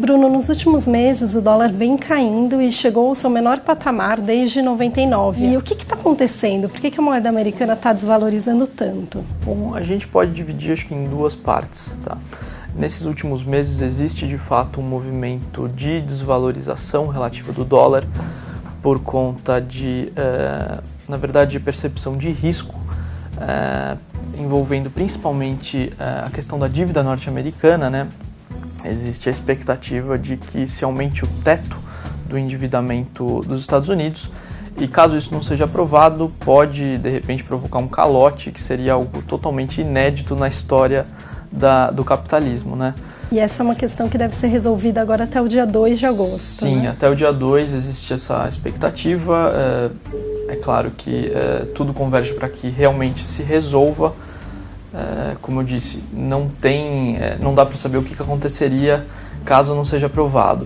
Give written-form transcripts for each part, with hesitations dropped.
Bruno, nos últimos meses o dólar vem caindo e chegou ao seu menor patamar desde 99. E o que está acontecendo? Por que a moeda americana está desvalorizando tanto? Bom, a gente pode dividir acho que em duas partes, tá? Nesses últimos meses existe de fato um movimento de desvalorização relativa do dólar por conta de, na verdade, percepção de risco, envolvendo principalmente a questão da dívida norte-americana, né? Existe a expectativa de que se aumente o teto do endividamento dos Estados Unidos e caso isso não seja aprovado, pode de repente provocar um calote, que seria algo totalmente inédito na história do capitalismo, né? E essa é uma questão que deve ser resolvida agora até o dia 2 de agosto. Sim, né? Até o dia 2 existe essa expectativa. É claro que tudo converge para que realmente se resolva. Como eu disse, não dá para saber o que aconteceria caso não seja aprovado.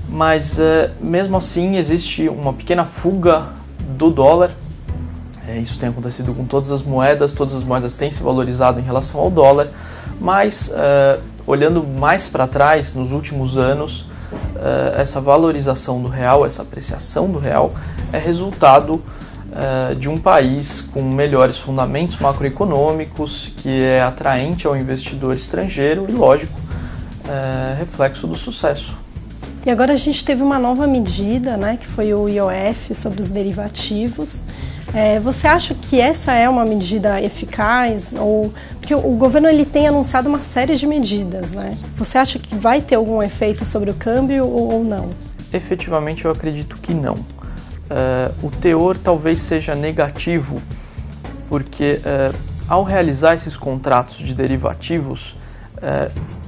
Mas mesmo assim existe uma pequena fuga do dólar. Isso tem acontecido com todas as moedas têm se valorizado em relação ao dólar, mas olhando mais para trás, nos últimos anos, essa valorização do real, essa apreciação do real é resultado de um país com melhores fundamentos macroeconômicos, que é atraente ao investidor estrangeiro e, lógico, reflexo do sucesso. E agora a gente teve uma nova medida, né, que foi o IOF sobre os derivativos. Você acha que essa é uma medida eficaz? Porque o governo ele tem anunciado uma série de medidas, né? Você acha que vai ter algum efeito sobre o câmbio ou não? Efetivamente eu acredito que não. O teor talvez seja negativo, porque ao realizar esses contratos de derivativos,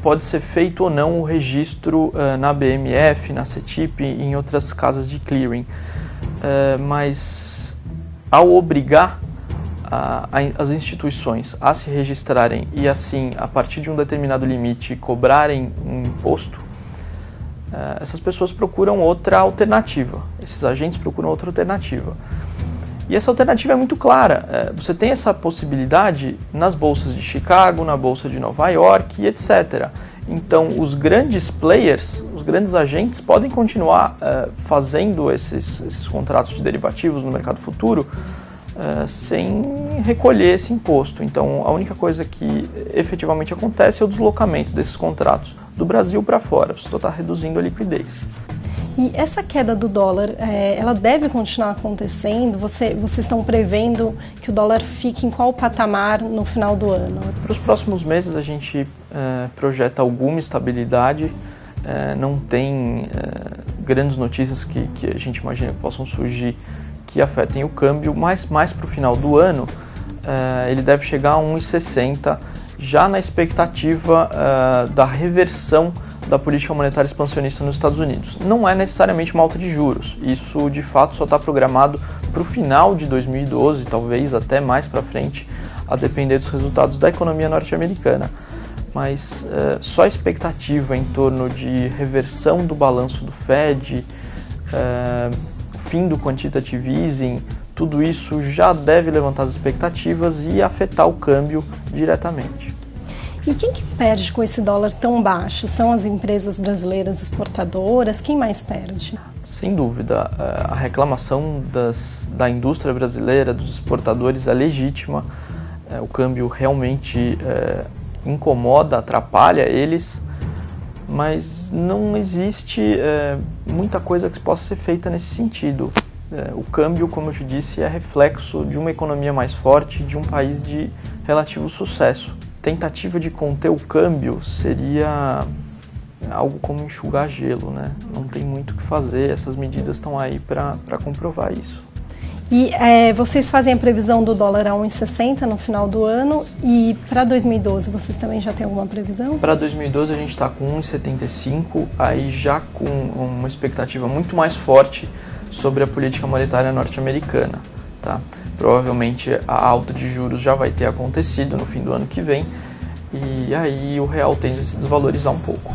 pode ser feito ou não o registro na BMF, na CETIP e em outras casas de clearing. Mas ao obrigar as instituições a se registrarem e assim, a partir de um determinado limite, cobrarem um imposto, essas pessoas procuram outra alternativa, esses agentes procuram outra alternativa. E essa alternativa é muito clara. Você tem essa possibilidade nas bolsas de Chicago, na bolsa de Nova York e etc. Então, os grandes players, os grandes agentes podem continuar fazendo esses contratos de derivativos no mercado futuro sem recolher esse imposto. Então, a única coisa que efetivamente acontece é o deslocamento desses contratos do Brasil para fora. Você está reduzindo a liquidez. E essa queda do dólar, ela deve continuar acontecendo? Vocês estão prevendo que o dólar fique em qual patamar no final do ano? Para os próximos meses a gente projeta alguma estabilidade, não tem grandes notícias que a gente imagina que possam surgir que afetem o câmbio, mas mais para o final do ano ele deve chegar a 1,60, já na expectativa da reversão da política monetária expansionista nos Estados Unidos. Não é necessariamente uma alta de juros, isso de fato só está programado para o final de 2012, talvez até mais para frente, a depender dos resultados da economia norte-americana. Mas só a expectativa em torno de reversão do balanço do Fed, fim do quantitative easing, tudo isso já deve levantar as expectativas e afetar o câmbio diretamente. E quem que perde com esse dólar tão baixo? São as empresas brasileiras exportadoras? Quem mais perde? Sem dúvida, a reclamação da indústria brasileira, dos exportadores, é legítima. O câmbio realmente incomoda, atrapalha eles, mas não existe muita coisa que possa ser feita nesse sentido. O câmbio, como eu te disse, é reflexo de uma economia mais forte, de um país de relativo sucesso. Tentativa de conter o câmbio seria algo como enxugar gelo, né? Não tem muito o que fazer, essas medidas estão aí para comprovar isso. E vocês fazem a previsão do dólar a 1,60 no final do ano e para 2012 vocês também já têm alguma previsão? Para 2012 a gente está com 1,75, aí já com uma expectativa muito mais forte sobre a política monetária norte-americana, tá? Provavelmente a alta de juros já vai ter acontecido no fim do ano que vem e aí o real tende a se desvalorizar um pouco.